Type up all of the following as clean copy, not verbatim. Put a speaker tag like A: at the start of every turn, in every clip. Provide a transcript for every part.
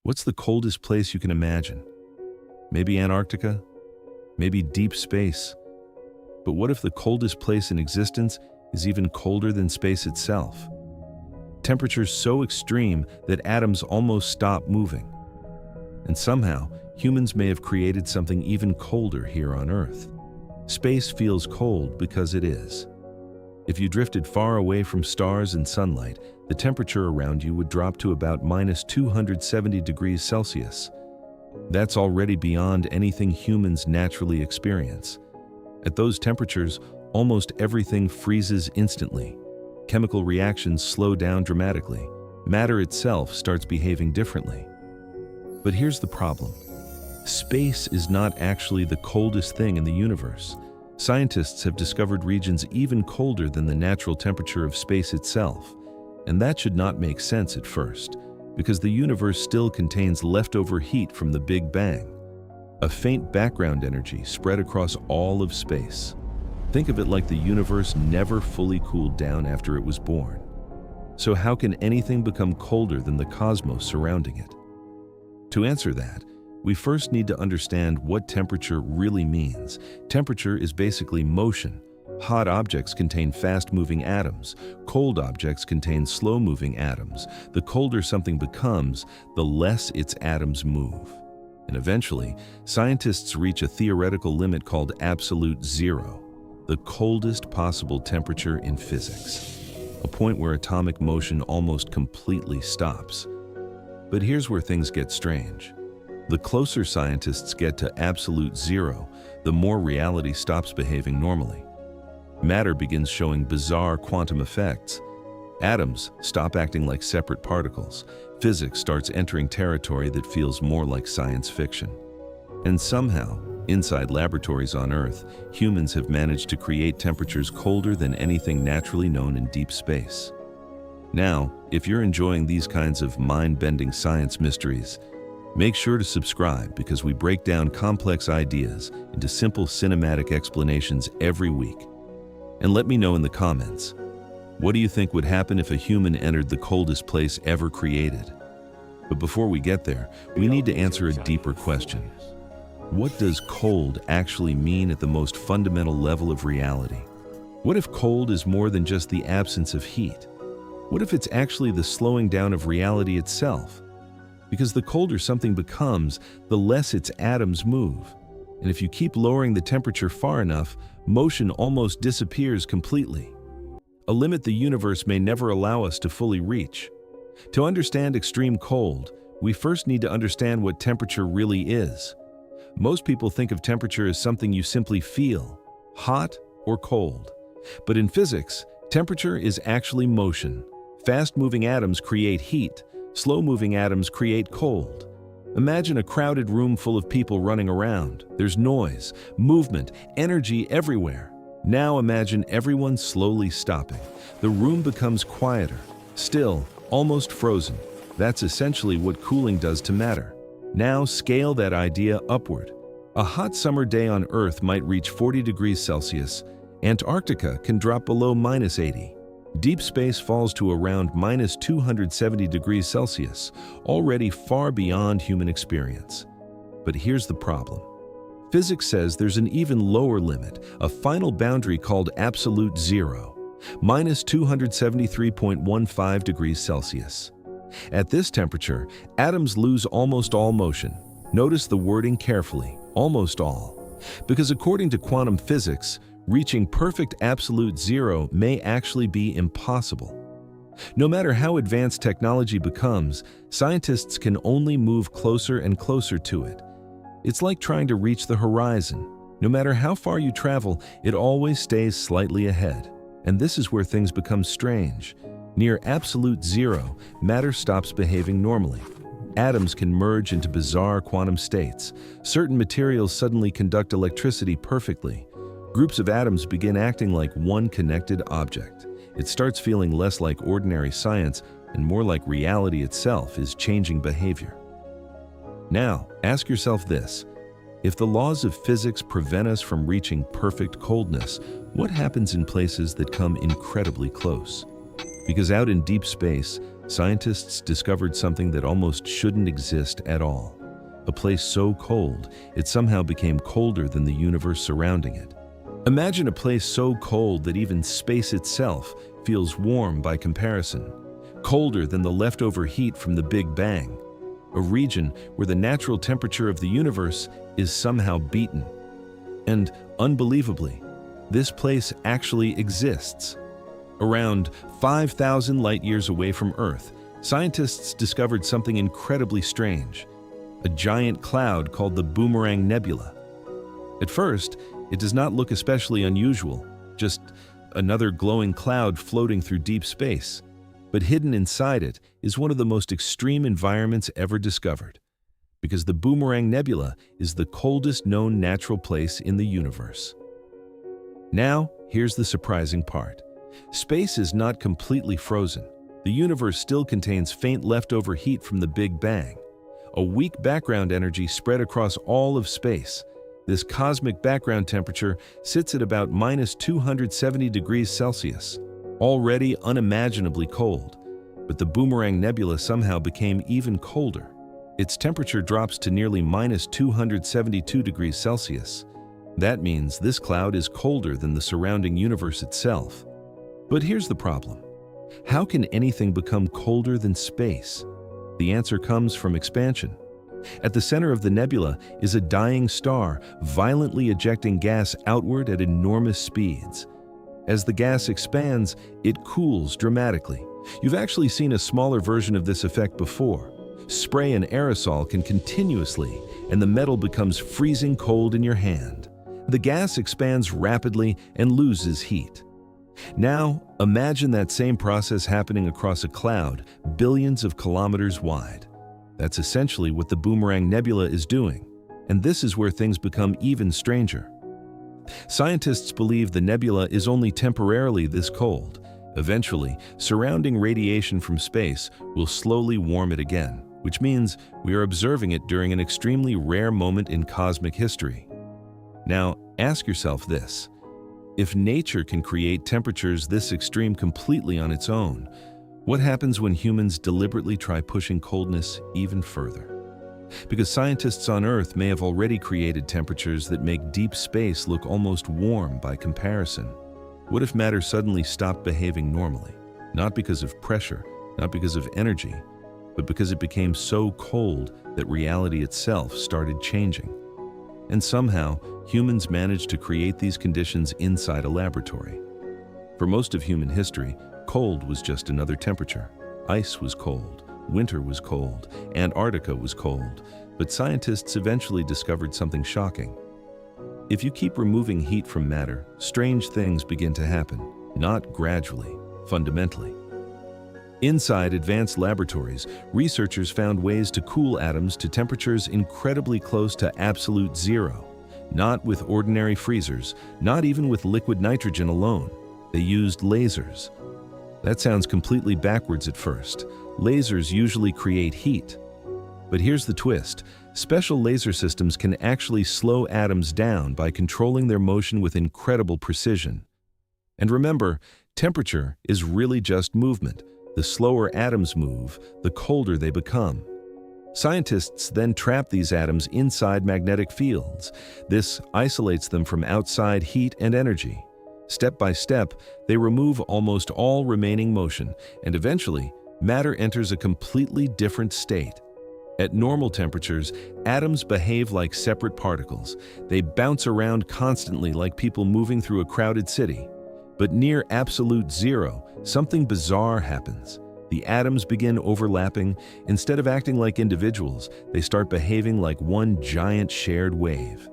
A: What's the coldest place you can imagine? Maybe Antarctica? Maybe deep space? But what if the coldest place in existence is even colder than space itself? Temperatures so extreme that atoms almost stop moving. And somehow, humans may have created something even colder here on Earth. Space feels cold because it is. If you drifted far away from stars and sunlight, the temperature around you would drop to about -270 degrees Celsius. That's already beyond anything humans naturally experience. At those temperatures, almost everything freezes instantly. Chemical reactions slow down dramatically. Matter itself starts behaving differently. But here's the problem. Space is not actually the coldest thing in the universe. Scientists have discovered regions even colder than the natural temperature of space itself. And that should not make sense at first, because the universe still contains leftover heat from the Big Bang, a faint background energy spread across all of space. Think of it like the universe never fully cooled down after it was born. So how can anything become colder than the cosmos surrounding it? To answer that, we first need to understand what temperature really means. Temperature is basically motion. Hot objects contain fast-moving atoms. Cold objects contain slow-moving atoms. The colder something becomes, the less its atoms move. And eventually, scientists reach a theoretical limit called absolute zero, the coldest possible temperature in physics, a point where atomic motion almost completely stops. But here's where things get strange. The closer scientists get to absolute zero, the more reality stops behaving normally. Matter begins showing bizarre quantum effects. Atoms stop acting like separate particles. Physics starts entering territory that feels more like science fiction. And somehow, inside laboratories on Earth, humans have managed to create temperatures colder than anything naturally known in deep space. Now, if you're enjoying these kinds of mind-bending science mysteries, make sure to subscribe because we break down complex ideas into simple cinematic explanations every week. And let me know in the comments, what do you think would happen if a human entered the coldest place ever created? But before we get there, we need to answer a deeper question. What does cold actually mean at the most fundamental level of reality? What if cold is more than just the absence of heat? What if it's actually the slowing down of reality itself? Because the colder something becomes, the less its atoms move. And if you keep lowering the temperature far enough, motion almost disappears completely. A limit the universe may never allow us to fully reach. To understand extreme cold, we first need to understand what temperature really is. Most people think of temperature as something you simply feel, hot or cold. But in physics, temperature is actually motion. Fast-moving atoms create heat. Slow-moving atoms create cold. Imagine a crowded room full of people running around. There's noise, movement, energy everywhere. Now imagine everyone slowly stopping. The room becomes quieter, still, almost frozen. That's essentially what cooling does to matter. Now scale that idea upward. A hot summer day on Earth might reach 40 degrees Celsius. Antarctica can drop below -80. Deep space falls to around -270 degrees Celsius, already far beyond human experience. But here's the problem. Physics says there's an even lower limit, a final boundary called absolute zero, -273.15 degrees Celsius. At this temperature, atoms lose almost all motion. Notice the wording carefully, almost all. Because according to quantum physics, reaching perfect absolute zero may actually be impossible. No matter how advanced technology becomes, scientists can only move closer and closer to it. It's like trying to reach the horizon. No matter how far you travel, it always stays slightly ahead. And this is where things become strange. Near absolute zero, matter stops behaving normally. Atoms can merge into bizarre quantum states. Certain materials suddenly conduct electricity perfectly. Groups of atoms begin acting like one connected object. It starts feeling less like ordinary science and more like reality itself is changing behavior. Now, ask yourself this. If the laws of physics prevent us from reaching perfect coldness, what happens in places that come incredibly close? Because out in deep space, scientists discovered something that almost shouldn't exist at all. A place so cold, it somehow became colder than the universe surrounding it. Imagine a place so cold that even space itself feels warm by comparison, colder than the leftover heat from the Big Bang, a region where the natural temperature of the universe is somehow beaten. And unbelievably, this place actually exists. Around 5,000 light-years away from Earth, scientists discovered something incredibly strange, a giant cloud called the Boomerang Nebula. At first, it does not look especially unusual, just another glowing cloud floating through deep space. But hidden inside it is one of the most extreme environments ever discovered, because the Boomerang Nebula is the coldest known natural place in the universe. Now, here's the surprising part. Space is not completely frozen. The universe still contains faint leftover heat from the Big Bang, a weak background energy spread across all of space. This cosmic background temperature sits at about -270 degrees Celsius, already unimaginably cold. But the Boomerang Nebula somehow became even colder. Its temperature drops to nearly -272 degrees Celsius. That means this cloud is colder than the surrounding universe itself. But here's the problem. How can anything become colder than space? The answer comes from expansion. At the center of the nebula is a dying star, violently ejecting gas outward at enormous speeds. As the gas expands, it cools dramatically. You've actually seen a smaller version of this effect before. Spray and aerosol can continuously, and the metal becomes freezing cold in your hand. The gas expands rapidly and loses heat. Now, imagine that same process happening across a cloud billions of kilometers wide. That's essentially what the Boomerang Nebula is doing, and this is where things become even stranger. Scientists believe the nebula is only temporarily this cold. Eventually, surrounding radiation from space will slowly warm it again, which means we are observing it during an extremely rare moment in cosmic history. Now, ask yourself this. If nature can create temperatures this extreme completely on its own, what happens when humans deliberately try pushing coldness even further? Because scientists on Earth may have already created temperatures that make deep space look almost warm by comparison. What if matter suddenly stopped behaving normally? Not because of pressure, not because of energy, but because it became so cold that reality itself started changing. And somehow, humans managed to create these conditions inside a laboratory. For most of human history, cold was just another temperature. Ice was cold, winter was cold, Antarctica was cold, but scientists eventually discovered something shocking. If you keep removing heat from matter, strange things begin to happen, not gradually, fundamentally. Inside advanced laboratories, researchers found ways to cool atoms to temperatures incredibly close to absolute zero. Not with ordinary freezers, not even with liquid nitrogen alone. They used lasers. That sounds completely backwards at first. Lasers usually create heat. But here's the twist. Special laser systems can actually slow atoms down by controlling their motion with incredible precision. And remember, temperature is really just movement. The slower atoms move, the colder they become. Scientists then trap these atoms inside magnetic fields. This isolates them from outside heat and energy. Step by step, they remove almost all remaining motion, and eventually, matter enters a completely different state. At normal temperatures, atoms behave like separate particles. They bounce around constantly like people moving through a crowded city. But near absolute zero, something bizarre happens. The atoms begin overlapping. Instead of acting like individuals, they start behaving like one giant shared wave.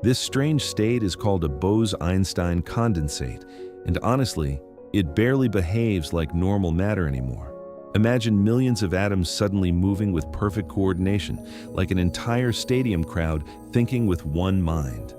A: This strange state is called a Bose-Einstein condensate, and honestly, it barely behaves like normal matter anymore. Imagine millions of atoms suddenly moving with perfect coordination, like an entire stadium crowd thinking with one mind.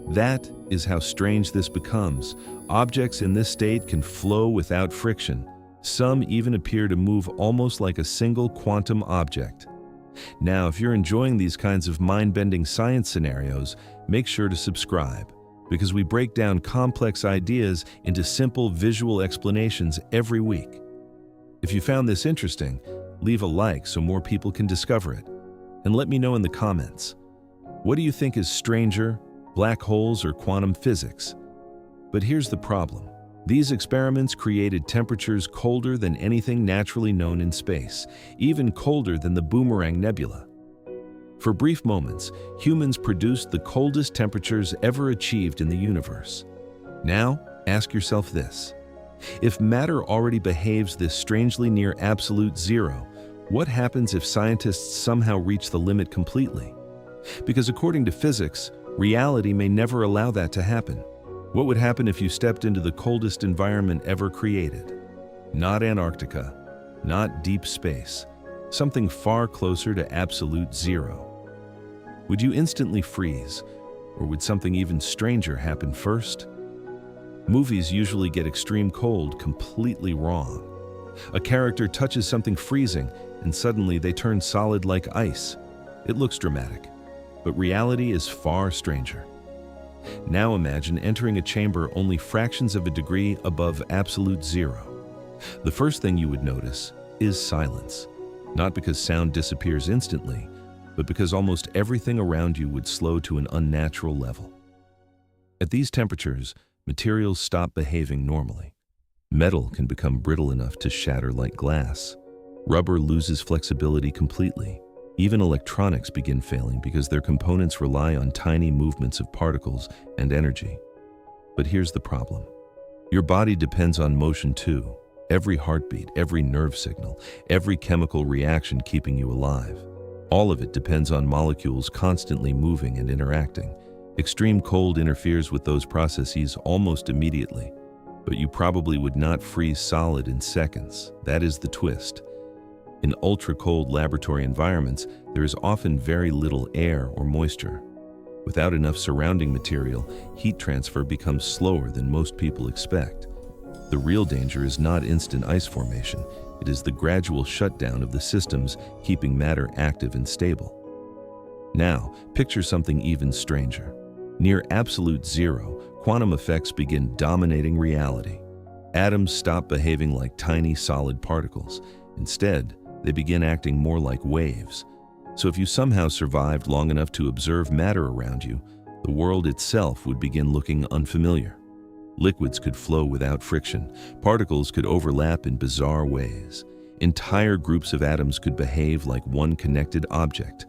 A: That is how strange this becomes. Objects in this state can flow without friction. Some even appear to move almost like a single quantum object. Now, if you're enjoying these kinds of mind-bending science scenarios, make sure to subscribe, because we break down complex ideas into simple visual explanations every week. If you found this interesting, leave a like so more people can discover it. And let me know in the comments. What do you think is stranger, black holes or quantum physics? But here's the problem. These experiments created temperatures colder than anything naturally known in space, even colder than the Boomerang Nebula. For brief moments, humans produced the coldest temperatures ever achieved in the universe. Now, ask yourself this. If matter already behaves this strangely near absolute zero, what happens if scientists somehow reach the limit completely? Because according to physics, reality may never allow that to happen. What would happen if you stepped into the coldest environment ever created? Not Antarctica, not deep space, something far closer to absolute zero. Would you instantly freeze, or would something even stranger happen first? Movies usually get extreme cold completely wrong. A character touches something freezing, and suddenly they turn solid like ice. It looks dramatic, but reality is far stranger. Now imagine entering a chamber only fractions of a degree above absolute zero. The first thing you would notice is silence, not because sound disappears instantly, but because almost everything around you would slow to an unnatural level. At these temperatures, materials stop behaving normally. Metal can become brittle enough to shatter like glass. Rubber loses flexibility completely. Even electronics begin failing because their components rely on tiny movements of particles and energy. But here's the problem. Your body depends on motion too. Every heartbeat, every nerve signal, every chemical reaction keeping you alive. All of it depends on molecules constantly moving and interacting. Extreme cold interferes with those processes almost immediately, but you probably would not freeze solid in seconds. That is the twist. In ultra-cold laboratory environments, there is often very little air or moisture. Without enough surrounding material, heat transfer becomes slower than most people expect. The real danger is not instant ice formation. It is the gradual shutdown of the systems keeping matter active and stable. Now, picture something even stranger. Near absolute zero, quantum effects begin dominating reality. Atoms stop behaving like tiny solid particles. Instead, they begin acting more like waves. So if you somehow survived long enough to observe matter around you, the world itself would begin looking unfamiliar. Liquids could flow without friction. Particles could overlap in bizarre ways. Entire groups of atoms could behave like one connected object.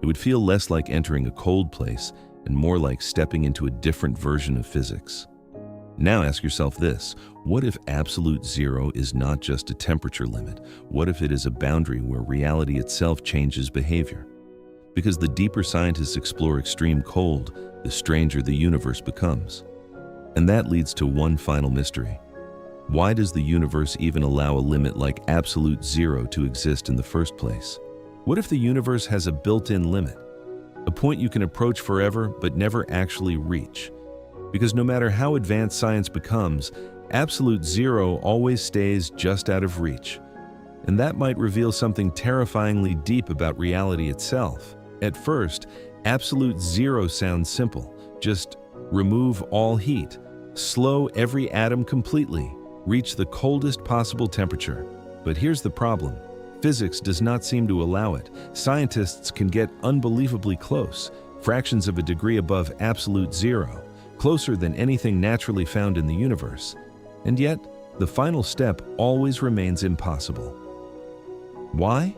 A: It would feel less like entering a cold place and more like stepping into a different version of physics. Now ask yourself this: what if absolute zero is not just a temperature limit? What if it is a boundary where reality itself changes behavior? Because the deeper scientists explore extreme cold, the stranger the universe becomes. And that leads to one final mystery. Why does the universe even allow a limit like absolute zero to exist in the first place? What if the universe has a built-in limit? A point you can approach forever but never actually reach? Because no matter how advanced science becomes, absolute zero always stays just out of reach. And that might reveal something terrifyingly deep about reality itself. At first, absolute zero sounds simple. Just remove all heat, slow every atom completely, reach the coldest possible temperature. But here's the problem. Physics does not seem to allow it. Scientists can get unbelievably close, fractions of a degree above absolute zero, closer than anything naturally found in the universe. And yet, the final step always remains impossible. Why?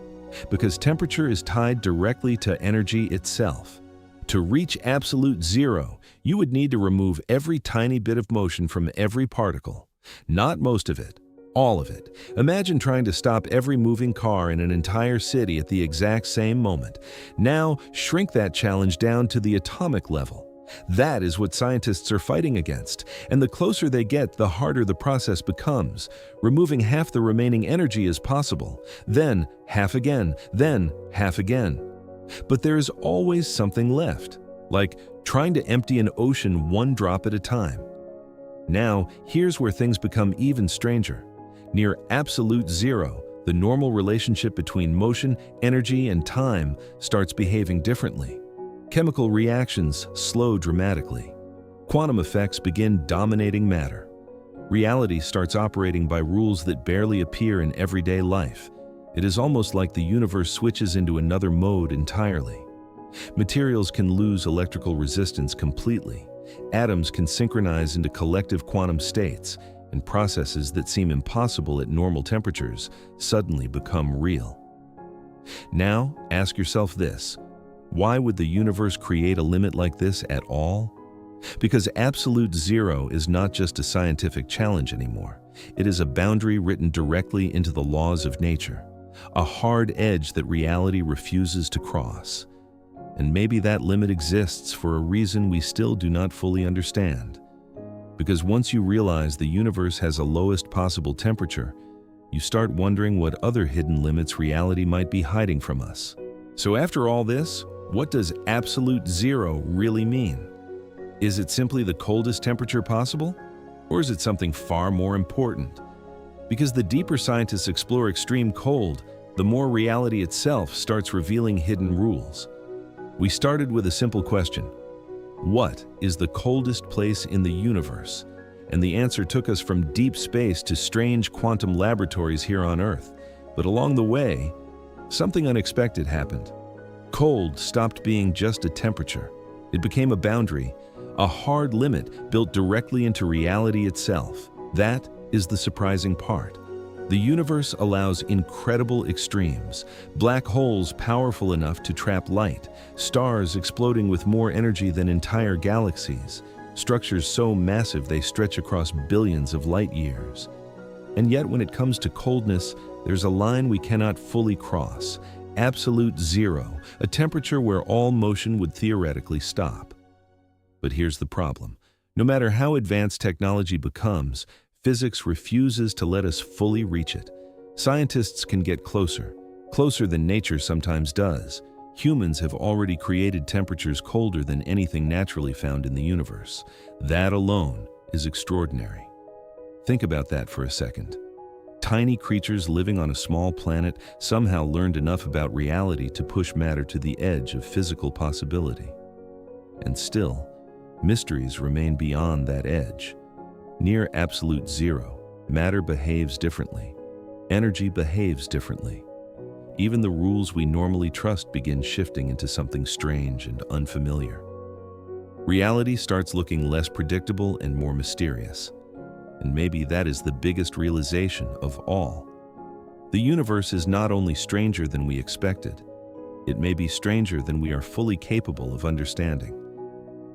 A: Because temperature is tied directly to energy itself. To reach absolute zero, you would need to remove every tiny bit of motion from every particle. Not most of it, all of it. Imagine trying to stop every moving car in an entire city at the exact same moment. Now, shrink that challenge down to the atomic level. That is what scientists are fighting against, and the closer they get, the harder the process becomes. Removing half the remaining energy is possible, then half again, then half again. But there is always something left, like trying to empty an ocean one drop at a time. Now, here's where things become even stranger. Near absolute zero, the normal relationship between motion, energy, and time starts behaving differently. Chemical reactions slow dramatically. Quantum effects begin dominating matter. Reality starts operating by rules that barely appear in everyday life. It is almost like the universe switches into another mode entirely. Materials can lose electrical resistance completely. Atoms can synchronize into collective quantum states, and processes that seem impossible at normal temperatures suddenly become real. Now, ask yourself this: why would the universe create a limit like this at all? Because absolute zero is not just a scientific challenge anymore. It is a boundary written directly into the laws of nature, a hard edge that reality refuses to cross. And maybe that limit exists for a reason we still do not fully understand. Because once you realize the universe has a lowest possible temperature, you start wondering what other hidden limits reality might be hiding from us. So after all this, what does absolute zero really mean? Is it simply the coldest temperature possible? Or is it something far more important? Because the deeper scientists explore extreme cold, the more reality itself starts revealing hidden rules. We started with a simple question: what is the coldest place in the universe? And the answer took us from deep space to strange quantum laboratories here on Earth. But along the way, something unexpected happened. Cold stopped being just a temperature. It became a boundary, a hard limit built directly into reality itself. That is the surprising part. The universe allows incredible extremes: black holes powerful enough to trap light, stars exploding with more energy than entire galaxies, structures so massive they stretch across billions of light years. And yet when it comes to coldness, there's a line we cannot fully cross: absolute zero, a temperature where all motion would theoretically stop. But here's the problem. No matter how advanced technology becomes, physics refuses to let us fully reach it. Scientists can get closer than nature sometimes does. Humans have already created temperatures colder than anything naturally found in the universe. That alone is extraordinary. Think about that for a second. Tiny creatures living on a small planet somehow learned enough about reality to push matter to the edge of physical possibility. And still, mysteries remain beyond that edge. Near absolute zero, matter behaves differently. Energy behaves differently. Even the rules we normally trust begin shifting into something strange and unfamiliar. Reality starts looking less predictable and more mysterious. And maybe that is the biggest realization of all. The universe is not only stranger than we expected, it may be stranger than we are fully capable of understanding.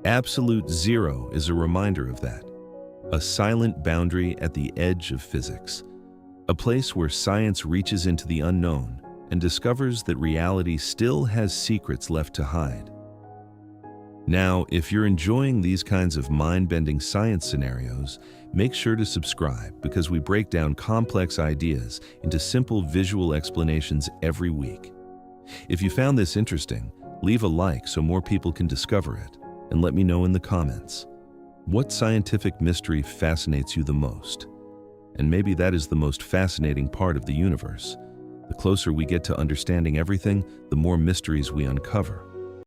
A: Absolute zero is a reminder of that. A silent boundary at the edge of physics. A place where science reaches into the unknown and discovers that reality still has secrets left to hide. Now, if you're enjoying these kinds of mind-bending science scenarios, make sure to subscribe because we break down complex ideas into simple visual explanations every week. If you found this interesting, leave a like so more people can discover it, and let me know in the comments. What scientific mystery fascinates you the most? And maybe that is the most fascinating part of the universe. The closer we get to understanding everything, the more mysteries we uncover.